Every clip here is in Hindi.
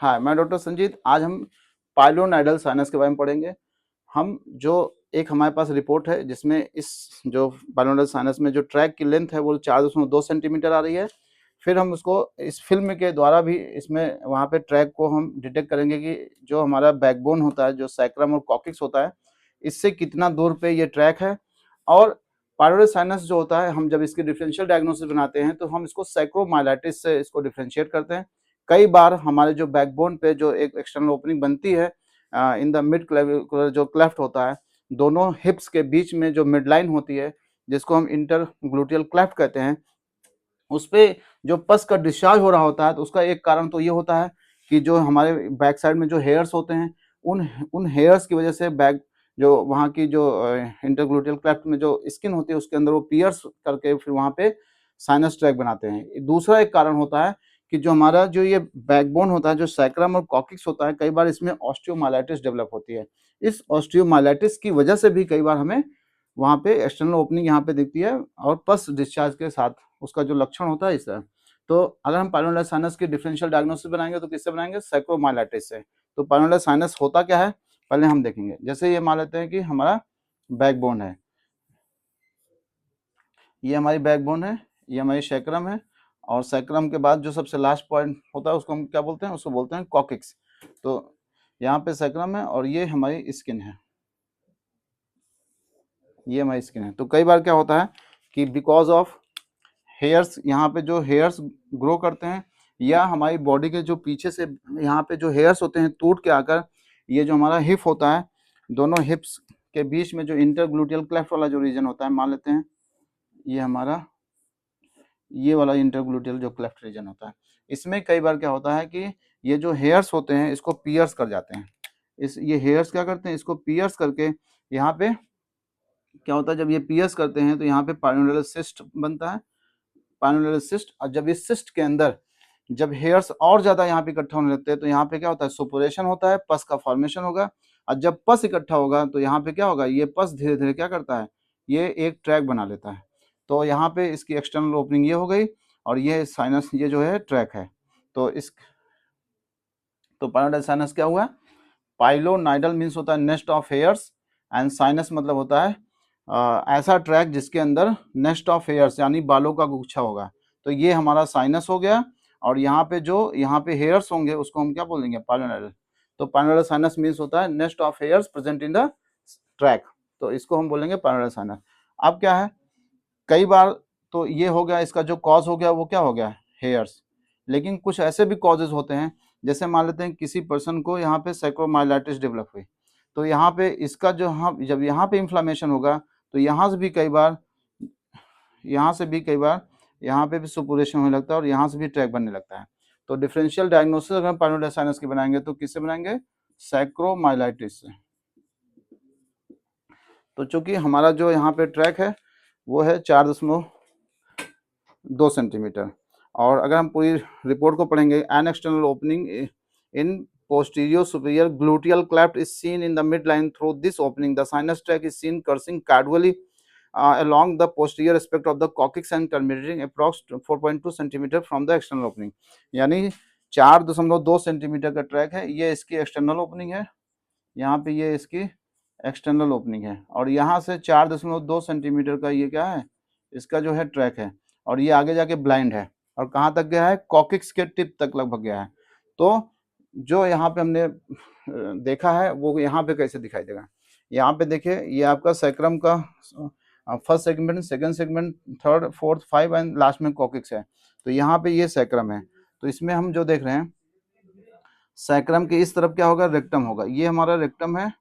हाँ, मैं डॉक्टर संजीत। आज हम पाइलोनाइडल साइनस के बारे में पढ़ेंगे। हम जो एक हमारे पास रिपोर्ट है जिसमें इस जो पाइलोनाइडल साइनस में जो ट्रैक की लेंथ है वो 4.2 सेंटीमीटर आ रही है। फिर हम उसको इस फिल्म के द्वारा भी इसमें वहाँ पे ट्रैक को हम डिटेक्ट करेंगे कि जो हमारा बैकबोन होता है, जो सैक्रम और कॉक्सिक्स होता है, इससे कितना दूर पे ये ट्रैक है। और पाइलोनाइडल साइनस जो होता है, हम जब इसकी डिफरेंशियल डायग्नोसिस बनाते हैं तो हम इसको सैक्रोमाइलाइटिस से इसको डिफरेंशिएट करते हैं। कई बार हमारे जो बैकबोन पे जो एक एक्सटर्नल ओपनिंग बनती है इन द मिड क्लेविकुलर जो क्लेफ्ट होता है, दोनों हिप्स के बीच में जो मिड लाइन होती है जिसको हम इंटरग्लूटियल क्लेफ्ट कहते हैं, उस पे जो पस का डिस्चार्ज हो रहा होता है तो उसका एक कारण तो ये होता है कि जो हमारे बैक साइड में जो हेयर्स होते हैं उन उन हेयर्स की वजह से बैक जो वहाँ की जो इंटरग्लूटियल क्लेफ्ट में जो स्किन होती है उसके अंदर वो पियर्स करके फिर वहाँ पे साइनस ट्रैक बनाते हैं। दूसरा एक कारण होता है कि जो हमारा जो ये बैकबोन होता है, जो सैक्रम और कॉक्सिक्स होता है, कई बार इसमें ऑस्टियोमाइलाइटिस डेवलप होती है। इस ऑस्टियोमाइलाइटिस की वजह से भी कई बार हमें वहाँ पे एक्सटर्नल ओपनिंग यहाँ पे दिखती है और पस डिस्चार्ज के साथ उसका जो लक्षण होता है इस तरह। तो अगर हम पाइलोनाइडल साइनस की डिफरेंशियल डायग्नोसिस बनाएंगे तो किससे बनाएंगे? सैक्रोमाइलाइटिस से। तो पाइलोनाइडल साइनस होता क्या है पहले हम देखेंगे। जैसे ये मान लेते हैं कि हमारा बैकबोन है, ये हमारी बैकबोन है, ये हमारी सैक्रम है, और सैक्रम के बाद जो सबसे लास्ट पॉइंट होता है उसको हम क्या बोलते हैं? उसको बोलते हैं कॉक्सिक्स। तो यहाँ पे सैक्रम है और ये हमारी स्किन है, ये हमारी स्किन है। तो कई बार क्या होता है कि बिकॉज ऑफ हेयर्स, यहाँ पे जो हेयर्स ग्रो करते हैं या हमारी बॉडी के जो पीछे से यहाँ पे जो हेयर्स होते हैं टूट के आकर ये जो हमारा हिप होता है, दोनों हिप्स के बीच में जो इंटरग्लूटियल क्लेफ्ट वाला जो रीजन होता है, मान लेते हैं ये हमारा ये वाला इंटरग्लूटियल जो क्लेफ्ट रीजन होता है, इसमें कई बार क्या होता है कि ये जो हेयर्स होते हैं इसको पियर्स कर जाते हैं। ये हेयर्स क्या करते हैं? इसको पियर्स करके यहाँ पे क्या होता है, जब ये पियर्स करते हैं तो यहाँ पे पाइलोनाइडल सिस्ट बनता है, पाइलोनाइडल सिस्ट। और जब इस सिस्ट के अंदर जब हेयर्स और ज्यादा यहाँ पे इकट्ठा होने लगते हैं तो यहाँ पे क्या होता है? सुपुरेशन होता है, पस का फॉर्मेशन होगा। और जब पस इकट्ठा होगा तो यहाँ पे क्या होगा? ये पस धीरे धीरे क्या करता है? ये एक ट्रैक बना लेता है। तो यहाँ पे इसकी एक्सटर्नल ओपनिंग ये हो गई और ये साइनस ये जो है ट्रैक है। तो पाइलोनाइडल साइनस क्या हुआ? पाइलोनाइडल मीन्स होता है nest of hairs, and sinus मतलब होता है ऐसा ट्रैक जिसके अंदर नेस्ट ऑफ हेयर्स यानी बालों का गुच्छा होगा। तो ये हमारा साइनस हो गया, और यहाँ पे जो यहाँ पे हेयर्स होंगे उसको हम क्या बोलेंगे? पाइलोनाइडल। तो पाइलोनाइडल साइनस मीन्स होता है nest of hairs present in the track, तो इसको हम बोलेंगे पाइलोनाइडल साइनस। अब क्या है, कई बार तो ये हो गया, इसका जो कॉज हो गया वो क्या हो गया? हेयर्स। लेकिन कुछ ऐसे भी कॉजेज होते हैं, जैसे मान लेते हैं किसी पर्सन को यहाँ पे सैक्रोमाइलाइटिस डेवलप हुई, तो यहाँ पे इसका जो हम जब यहाँ पे इन्फ्लामेशन होगा तो यहाँ से भी कई बार यहाँ पे भी सुपुरेशन होने लगता है और यहाँ से भी ट्रैक बनने लगता है। तो डिफरेंशियल डायग्नोसिस अगर हम पाइलोनाइडल साइनस की बनाएंगे तो किससे बनाएंगे? सैक्रोमाइलाइटिस से। तो चूंकि हमारा जो यहाँ पे ट्रैक है वो है 4.2 सेंटीमीटर, और अगर हम पूरी रिपोर्ट को पढ़ेंगे, an external opening in posterior superior gluteal cleft is seen in the midline. Through this opening the sinus tract is seen coursing caudally along the posterior aspect of the coccyx and terminating approx 4.2 centimetre from the external opening। यानी 4.2 सेंटीमीटर का ट्रैक है, ये इसकी एक्सटर्नल ओपनिंग है, यहाँ पे ये इसकी एक्सटर्नल ओपनिंग है, और यहाँ से 4.2 सेंटीमीटर का ये क्या है? इसका जो है ट्रैक है, और ये आगे जाके ब्लाइंड है और कहाँ तक गया है? कॉक्सिक्स के टिप तक लगभग गया है। तो जो यहाँ पे हमने देखा है वो यहाँ पे कैसे दिखाई देगा? यहाँ पे देखिए, ये आपका सैक्रम का first segment, second segment, third, fourth, 5 and last में कॉक्सिक्स है। तो यहाँ पे ये सैक्रम है, तो इसमें हम जो देख रहे हैं सैक्रम के इस तरफ क्या होगा? रेक्टम होगा। ये हमारा रेक्टम है,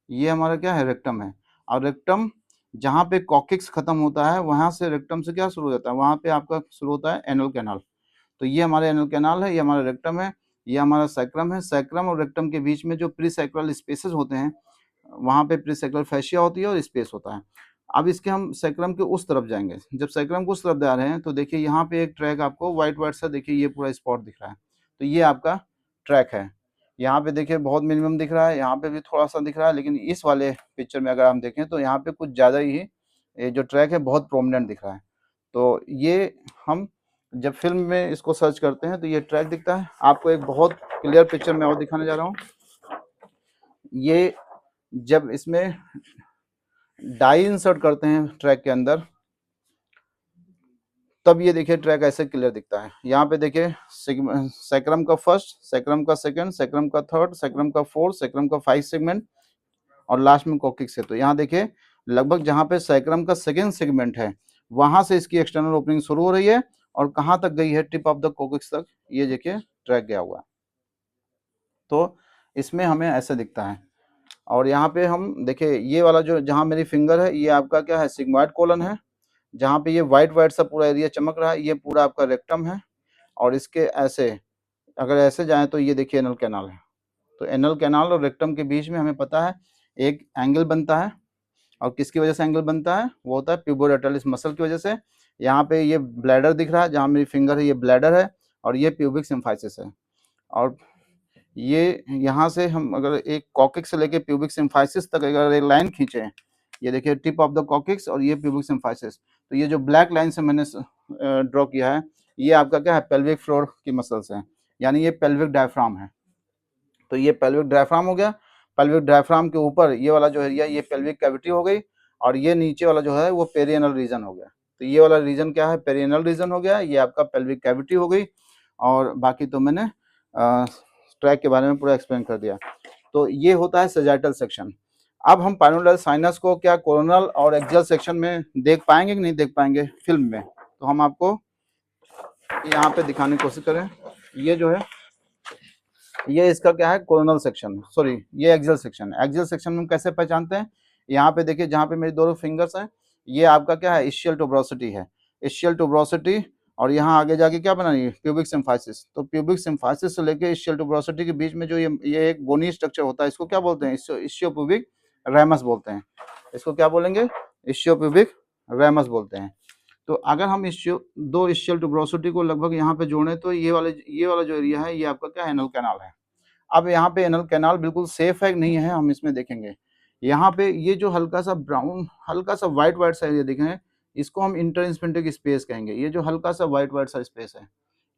ये हमारा क्या है? रेक्टम है। और रेक्टम जहाँ पे कॉक्सिक्स खत्म होता है वहां से रेक्टम से क्या शुरू हो जाता है? वहां पे आपका शुरू होता है एनल कैनाल। तो ये हमारे एनल कैनाल है, ये हमारा रेक्टम है, ये हमारा सैक्रम है। सैक्रम और रेक्टम के बीच में जो प्री सैक्रल स्पेसेस होते हैं वहाँ पे प्री सैक्रल फैशिया होती है और स्पेस होता है। अब इसके हम सैक्रम के उस तरफ जाएंगे, जब सैक्रम को उस तरफ जा रहे हैं तो देखिए यहाँ पे एक ट्रैक आपको व्हाइट व्हाइट सा देखिए ये पूरा स्पॉट दिख रहा है, तो ये आपका ट्रैक है। यहाँ पे देखिए बहुत मिनिमम दिख रहा है, यहाँ पे भी थोड़ा सा दिख रहा है, लेकिन इस वाले पिक्चर में अगर हम देखें तो यहाँ पे कुछ ज़्यादा ही ये जो ट्रैक है बहुत प्रोमिनेंट दिख रहा है। तो ये हम जब फिल्म में इसको सर्च करते हैं तो ये ट्रैक दिखता है। आपको एक बहुत क्लियर पिक्चर में और दिखाने जा रहा हूँ। ये जब इसमें डाई इंसर्ट करते हैं ट्रैक के अंदर, तब ये देखिए ट्रैक ऐसे क्लियर दिखता है। यहाँ पे देखिए सैक्रम का फर्स्ट, सैक्रम का सेकंड, सैक्रम का थर्ड, सैक्रम का फोर्थ, सैक्रम का 5 सेगमेंट और लास्ट में कोकिक्स है। तो यहाँ देखिए लगभग जहाँ पे सैक्रम का सेकंड सेगमेंट है वहां से इसकी एक्सटर्नल ओपनिंग शुरू हो रही है और कहाँ तक गई है, टिप ऑफ द कोकिक्स तक ये देखिए ट्रैक गया हुआ है। तो इसमें हमें ऐसे दिखता है। और यहाँ पे हम देखिए ये वाला जो जहाँ मेरी फिंगर है ये आपका क्या है, सिग्मॉइड कोलन है। जहाँ पे ये व्हाइट व्हाइट सा पूरा एरिया चमक रहा है ये पूरा आपका रेक्टम है। और इसके ऐसे अगर ऐसे जाएं तो ये देखिए एनल कैनाल है। तो एनल कैनाल और रेक्टम के बीच में हमें पता है एक एंगल बनता है। और किसकी वजह से एंगल बनता है, वो होता है प्यूबोरेटालिस मसल की वजह से। यहाँ पे ये ब्लैडर दिख रहा है, जहाँ मेरी फिंगर है ये ब्लैडर है और ये प्यूबिक सिम्फाइसिस है। और ये यहाँ से हम अगर एक कॉकिक्स से लेके प्यूबिक सिम्फाइसिस तक अगर एक लाइन खींचे, ये देखिए टिप ऑफ द कॉकिक्स और ये प्यूबिक सिम्फाइसिस, तो ये जो ब्लैक लाइन से मैंने ड्रॉ किया है ये आपका क्या है, पेल्विक फ्लोर की मसल्स है, यानी ये पेल्विक डायफ्राम है। तो ये पेल्विक डायफ्राम हो गया। पेल्विक डायफ्राम के ऊपर ये वाला जो एरिया ये पेल्विक कैविटी हो गई और ये नीचे वाला जो है वो पेरियनल रीजन हो गया। तो ये वाला रीजन क्या है, पेरियनल रीजन हो गया, ये आपका पेल्विक कैविटी हो गई। और बाकी तो मैंने ट्रैक के बारे में पूरा एक्सप्लेन कर दिया। तो ये होता है सैजिटल सेक्शन। अब हम पाइनोलर साइनस को क्या कोरोनल और एक्सियल सेक्शन में देख पाएंगे कि नहीं देख पाएंगे फिल्म में, तो हम आपको यहाँ पे दिखाने की कोशिश करें। ये जो है ये इसका क्या है, कोरोनल सेक्शन, सॉरी ये एक्सियल सेक्शन। एक्सियल सेक्शन में हम कैसे पहचानते हैं, यहाँ पे देखिए जहाँ पे मेरी दोनों फिंगर्स हैं ये आपका क्या है, इशियल टुब्रोसिटी है, इशियल टुब्रोसिटी। और यहाँ आगे जाके क्या बना है, प्यूबिक सिम्फाइसिस। तो प्यूबिक सिम्फाइसिस से लेके इशियल टुब्रोसिटी के बीच में जो ये एक बोनी स्ट्रक्चर होता है इसको क्या बोलते हैं, इशियोप्यूबिक रैमस बोलते हैं। इसको क्या बोलेंगे, इशियोप्यूबिक रैमस बोलते हैं। तो अगर हम दो इशियल टुब्रोसिटी को लगभग यहाँ पे जोड़ें तो ये वाला जो एरिया है ये आपका क्या है, एनल कैनाल है। अब यहाँ पे एनल कैनाल बिल्कुल सेफ है नहीं है हम इसमें देखेंगे। यहाँ पे ये जो हल्का सा ब्राउन हल्का सा व्हाइट व्हाइट सा एरिया देखें, इसको हम इंटरस्पिंटिक स्पेस कहेंगे। ये जो हल्का सा व्हाइट व्हाइट सा स्पेस है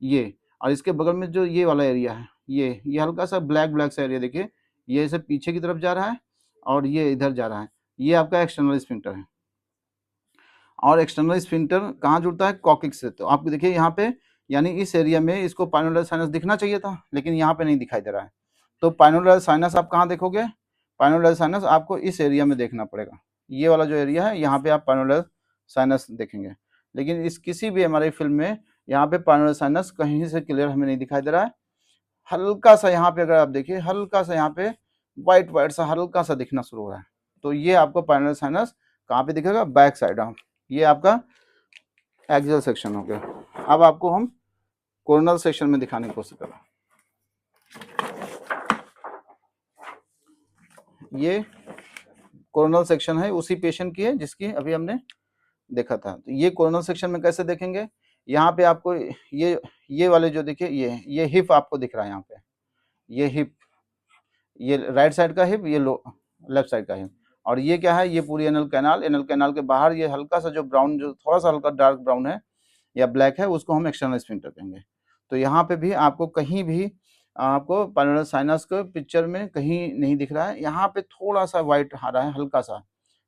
ये, और इसके बगल में जो ये वाला एरिया है ये हल्का सा ब्लैक ब्लैक सा एरिया देखिए, ये ऐसे पीछे की तरफ जा रहा है और ये इधर जा रहा है, ये आपका एक्सटर्नल स्फिंक्टर है। और एक्सटर्नल स्फिंक्टर कहाँ जुड़ता है, कॉकिक्स से। तो आप देखिए यहाँ पे, यानी इस एरिया में इसको पाइनोलर साइनस दिखना चाहिए था लेकिन यहाँ पे नहीं दिखाई दे रहा है। तो पाइनोलर साइनस आप कहाँ देखोगे, पाइनोलर साइनस आपको इस एरिया में देखना पड़ेगा। ये वाला जो एरिया है यहाँ पे आप पाइनोलर साइनस देखेंगे, लेकिन इस किसी भी हमारी फिल्म में यहाँ पे पाइनोलर साइनस कहीं से क्लियर हमें नहीं दिखाई दे रहा है। हल्का सा यहाँ पे अगर आप देखिए, हल्का सा यहाँ पे व्हाइट व्हाइट सा हल्का सा दिखना शुरू हो रहा है। तो ये आपको पाइनोलर साइनस कहाँ पे दिखेगा, बैक साइड। ये आपका एक्सियल सेक्शन हो गया। अब आपको हम कोरोनल सेक्शन में दिखाने की कोशिश करें। ये कोरोनल सेक्शन है उसी पेशेंट की है जिसकी अभी हमने देखा था। तो ये कोरोनल सेक्शन में कैसे देखेंगे, यहाँ पे आपको ये वाले जो देखिए ये हिप आपको दिख रहा है, यहाँ पे ये हिप, ये राइट साइड का हिप, ये लेफ्ट साइड का हिप। और ये क्या है, ये पूरी एनल कैनाल, एनल कैनाल के बाहर ये हल्का सा जो ब्राउन, जो थोड़ा सा हल्का डार्क ब्राउन है या ब्लैक है, उसको हम एक्सटर्नल स्फिंक्टर कहेंगे। तो यहाँ पे भी आपको कहीं भी आपको पाइनोलर साइनस को पिक्चर में कहीं नहीं दिख रहा है, यहाँ पे थोड़ा सा व्हाइट आ रहा है हल्का सा।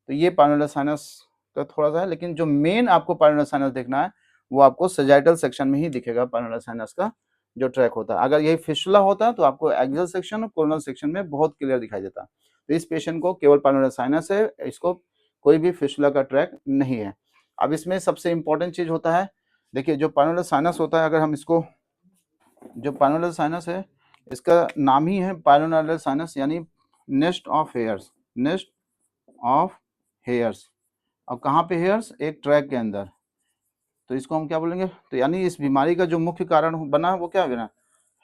तो ये पाइनोलर साइनस का थोड़ा सा है, लेकिन जो मेन आपको पाइनोलर साइनस देखना है वो आपको सैजिटल सेक्शन में ही दिखेगा। पाइनोलर साइनस का जो ट्रैक होता है, अगर यही फिस्टुला होता तो आपको एक्सियल सेक्शन और कोरोनल सेक्शन में बहुत क्लियर दिखाई देता। तो इस पेशेंट को केवल पाइनोलर साइनस है, इसको कोई भी फिस्टुला का ट्रैक नहीं है। अब इसमें सबसे इंपॉर्टेंट चीज होता है, देखिए जो पाइनोलर साइनस होता है, अगर हम इसको, जो पाइनोलर साइनस है इसका नाम ही है पाइनोलर साइनस, यानी nest of hairs, nest of hairs. अब कहाँ पे हेयर्स, एक ट्रैक के अंदर। तो इसको हम क्या बोलेंगे, तो यानी इस बीमारी का जो मुख्य कारण बना है वो क्या है,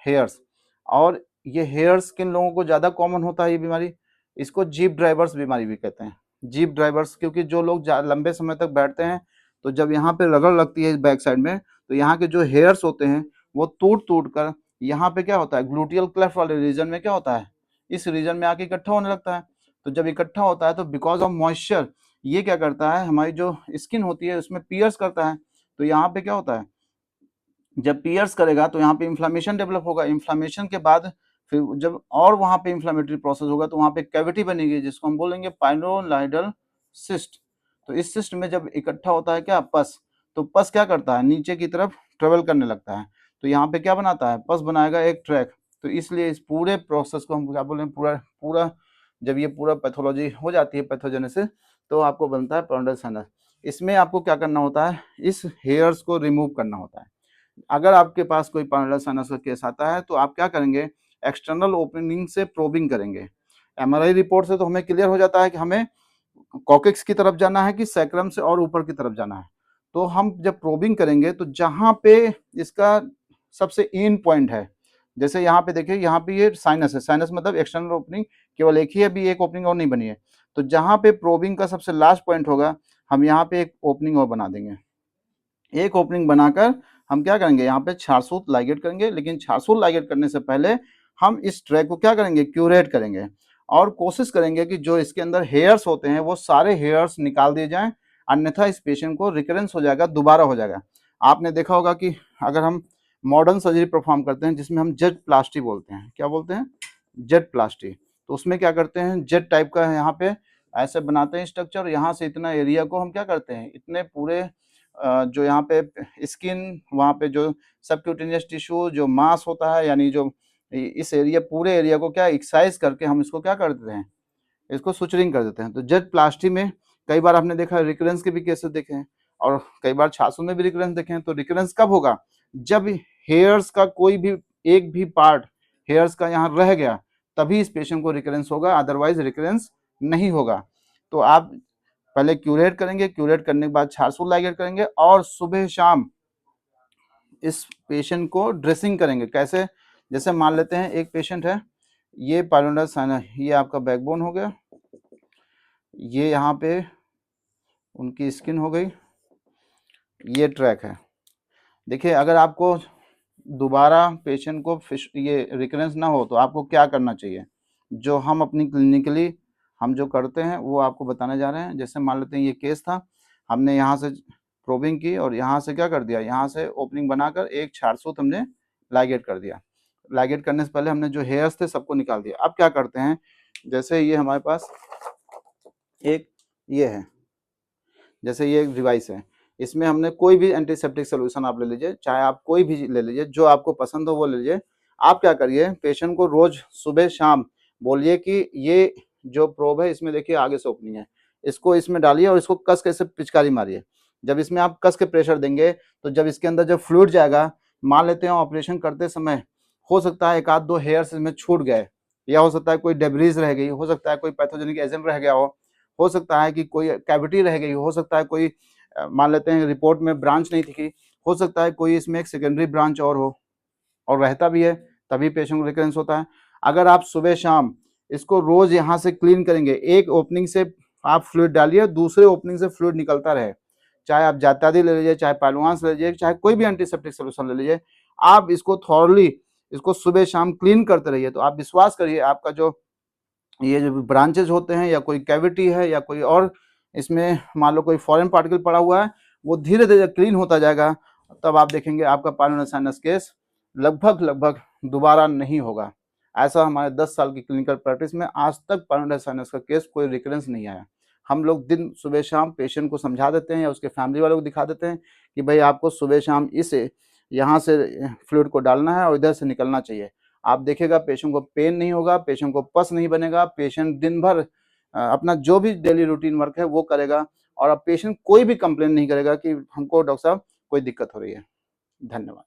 हेयर्स। और ये हेयर्स किन लोगों को ज़्यादा कॉमन होता है ये बीमारी, इसको जीप ड्राइवर्स बीमारी भी कहते हैं, जीप ड्राइवर्स। क्योंकि जो लोग लंबे समय तक बैठते हैं तो जब यहाँ पे रगड़ लगती है बैक साइड में, तो यहाँ के जो हेयर्स होते हैं वो टूट टूट कर यहाँ पे क्या होता है, ग्लूटियल क्लेफ्ट वाले रीजन में क्या होता है, इस रीजन में आके इकट्ठा होने लगता है। तो जब इकट्ठा होता है तो बिकॉज ऑफ मॉइस्चर ये क्या करता है, हमारी जो स्किन होती है उसमें पियर्स करता है। तो यहाँ पे क्या होता है, जब पियर्स करेगा तो यहाँ पे इन्फ्लामेशन डेवलप होगा, इन्फ्लामेशन के बाद फिर जब और वहाँ पे इन्फ्लामेटरी प्रोसेस होगा तो वहाँ पे कैविटी बनेगी जिसको हम बोलेंगे पाइलोलाइडल सिस्ट। तो इस सिस्ट में जब इकट्ठा होता है क्या पस, तो पस क्या करता है नीचे की तरफ ट्रेवल करने लगता है, तो यहाँ पे क्या बनाता है पस बनाएगा एक ट्रैक। तो इसलिए इस पूरे प्रोसेस को हम क्या बोले पूरा पूरा जब ये पूरा पैथोलॉजी हो जाती है पैथोजेनेसिस तो आपको बनता है पाइलोनल साइनस। इसमें आपको क्या करना होता है इस हेयर्स को रिमूव करना होता है। अगर आपके पास कोई पाइलोनल साइनस का केस आता है तो आप क्या करेंगे एक्सटर्नल ओपनिंग से प्रोबिंग करेंगे। एमआरआई रिपोर्ट से तो हमें क्लियर हो जाता है कि हमें कॉकेक्स की तरफ जाना है कि सैक्रम से और ऊपर की तरफ जाना है। तो हम जब प्रोबिंग करेंगे तो जहां पे इसका सबसे इन पॉइंट है, जैसे यहाँ पे देखिए यहाँ पे ये साइनस है, साइनस मतलब एक्सटर्नल ओपनिंग केवल एक ही है, अभी एक ओपनिंग और नहीं बनी है। तो जहां पे प्रोबिंग का सबसे लास्ट पॉइंट होगा हम यहाँ पे एक ओपनिंग और बना देंगे। एक ओपनिंग बनाकर हम क्या करेंगे यहाँ पे छारसूत लाइगेट करेंगे, लेकिन छारसूत लाइगेट करने से पहले हम इस ट्रैक को क्या करेंगे क्यूरेट करेंगे और कोशिश करेंगे कि जो इसके अंदर हेयर्स होते हैं वो सारे हेयर्स निकाल दिए जाएं, अन्यथा इस पेशेंट को रिकरेंस हो जाएगा, दोबारा हो जाएगा। आपने देखा होगा कि अगर हम मॉडर्न सर्जरी परफॉर्म करते हैं जिसमें हम जेट प्लास्टी बोलते हैं, क्या बोलते हैं जेट प्लास्टी, तो उसमें क्या करते हैं जेट टाइप का यहाँ पे ऐसे बनाते हैं स्ट्रक्चर, यहाँ से इतना एरिया को हम क्या करते हैं इतने पूरे जो यहाँ पे स्किन वहाँ पे जो सबक्यूटेनियस टिश्यू जो मांस होता है यानी जो इस एरिया पूरे एरिया को क्या एक्सरसाइज करके हम इसको क्या कर देते हैं इसको सुचरिंग कर देते हैं। तो जेट प्लास्टी में कई बार आपने देखा रिकरेंस के भी केसेस देखे हैं और कई बार छासू में भी रिकरेंस देखे हैं। तो रिकरेंस कब होगा जब हेयर्स का कोई भी एक भी पार्ट हेयर्स का यहाँ रह गया तभी इस पेशेंट को रिकरेंस होगा, अदरवाइज रिकरेंस नहीं होगा। तो आप पहले क्यूरेट करेंगे, क्यूरेट करने के बाद छारसूल लाइगेट करेंगे और सुबह शाम इस पेशेंट को ड्रेसिंग करेंगे। कैसे, जैसे मान लेते हैं एक पेशेंट है, ये पाइलोनल साइनस, ये आपका बैकबोन हो गया, ये यहाँ पे उनकी स्किन हो गई, ये ट्रैक है। देखिए अगर आपको दोबारा पेशेंट को ये रिकरेंस ना हो तो आपको क्या करना चाहिए, जो हम अपनी क्लिनिकली हम जो करते हैं वो आपको बताने जा रहे हैं। जैसे मान लेते हैं ये केस था, हमने यहाँ से प्रोबिंग की और यहाँ से क्या कर दिया, यहाँ से ओपनिंग बनाकर एक छारसूत हमने लाइगेट कर दिया। लाइगेट करने से पहले हमने जो हेयर्स थे सबको निकाल दिया। अब क्या करते हैं, जैसे ये हमारे पास एक ये है, जैसे ये एक डिवाइस है, इसमें हमने कोई भी एंटीसेप्टिक सोल्यूशन आप ले लीजिए, चाहे आप कोई भी ले लीजिए जो आपको पसंद हो वो ले लीजिए। आप क्या करिए पेशेंट को रोज सुबह शाम बोलिए कि ये जो प्रोब है इसमें देखिए आगे से ओपनिंग है, इसको इसमें डालिए और इसको कस के से पिचकारी मारिए। जब इसमें आप कस के प्रेशर देंगे तो जब इसके अंदर जब फ्लूइड जाएगा, मान लेते हैं ऑपरेशन करते समय हो सकता है एक आध दो हेयर्स इसमें छूट गए, या हो सकता है कोई डेब्रीज रह गई, हो सकता है कोई पैथोजेनिक एजेंट रह गया हो सकता है कि कोई कैविटी रह गई, हो सकता है कोई मान लेते हैं रिपोर्ट में ब्रांच नहीं थी, हो सकता है कोई इसमें एक सेकेंडरी ब्रांच और हो, और रहता भी है तभी पेशेंट को रिकरेंस होता है। अगर आप सुबह शाम इसको रोज यहाँ से क्लीन करेंगे, एक ओपनिंग से आप फ्लूइड डालिए, दूसरे ओपनिंग से फ्लूइड निकलता रहे, चाहे आप जातादी ले लीजिए, चाहे पाइलोवांस ले लीजिए, चाहे कोई भी एंटीसेप्टिक सोल्यूशन ले लीजिए, आप इसको थॉरली इसको सुबह शाम क्लीन करते रहिए। तो आप विश्वास करिए आपका जो ये जो ब्रांचेज होते हैं या कोई कैविटी है या कोई और इसमें मान लो कोई फॉरेन पार्टिकल पड़ा हुआ है, वो धीरे धीरे क्लीन होता जाएगा। तब आप देखेंगे आपका पाइलोनल साइनस केस लगभग लगभग दोबारा नहीं होगा। ऐसा हमारे 10 साल की क्लिनिकल प्रैक्टिस में आज तक पाइलोनल साइनस का केस कोई रिकरेंस नहीं आया। हम लोग दिन सुबह शाम पेशेंट को समझा देते हैं या उसके फैमिली वालों को दिखा देते हैं कि भाई आपको सुबह शाम इसे यहाँ से फ्लूइड को डालना है और इधर से निकलना चाहिए। आप देखिएगा पेशेंट को पेन नहीं होगा, पेशेंट को पस नहीं बनेगा, पेशेंट दिन भर अपना जो भी डेली रूटीन वर्क है वो करेगा और अब पेशेंट कोई भी कंप्लेन नहीं करेगा कि हमको डॉक्टर साहब कोई दिक्कत हो रही है। धन्यवाद।